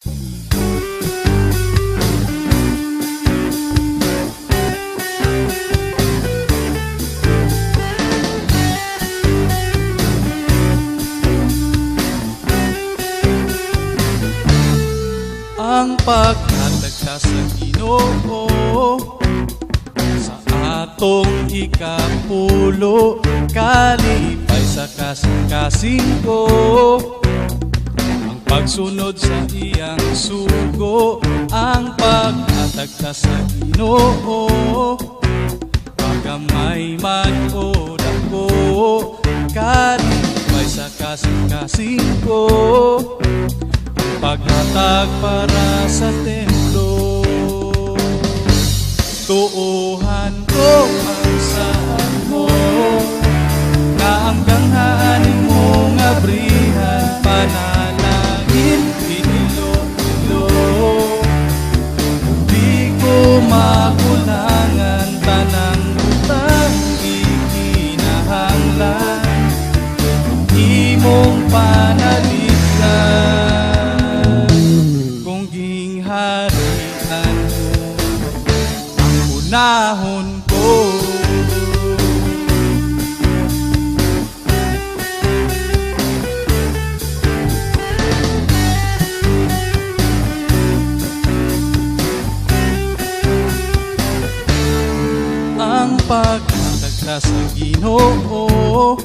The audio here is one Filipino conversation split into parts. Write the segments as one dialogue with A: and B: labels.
A: Ang pagkatagsa sa Ginoo sa atong ikapulo, kalipay sa kasing ko. Ang pagsunod sa iyang sugo, ang pagkatagsa sa Ginoo, pagamay man o dako, kalipay sa kasing ko. Paghatag para sa templo, tuuhan ko ang saan mo, na ang ganghanin mo nga brihan, panalangin pinilo-ilo. Di ko makulangan tanang utang ikinahanglan, imong panalitan. Nahon ko ang pagkatagsa sa Ginoo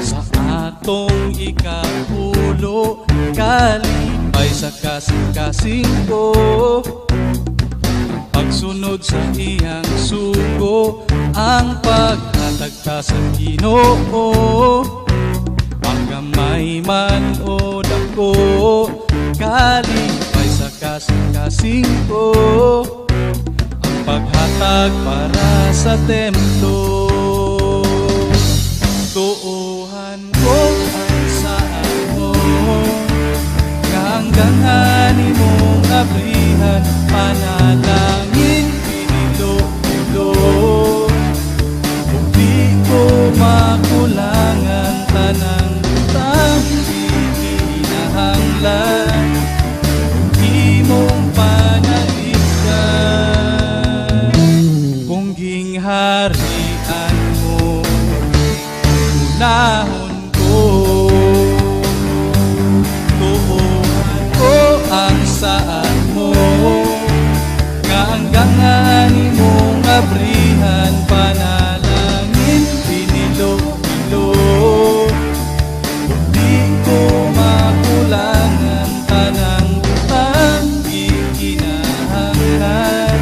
A: sa atong ikapulo, kalipay sa kasing ko. Pagsunod sa iyang sugo, ang pagkatagsa sa Ginoo, pagamay man o dako, kalipay sa kasing ko. Ang paghatag para sa templo, tuuhan ko ang saan mo, nga ang ganghanin mong abrihan, panalangin pinilo-ilo. Di ko makulangan tanang utang ikinahanglan, imong panalitan. Kung gingharian mo, unahon ko, tuuhan ko ang saan mo, nga ang ganghanin mong abrihan, panalangin pinilo-ilo. Di ko makulangan tanang utang ikinahanglan,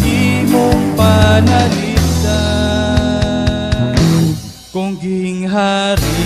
A: imong panalitan. Kung ginghari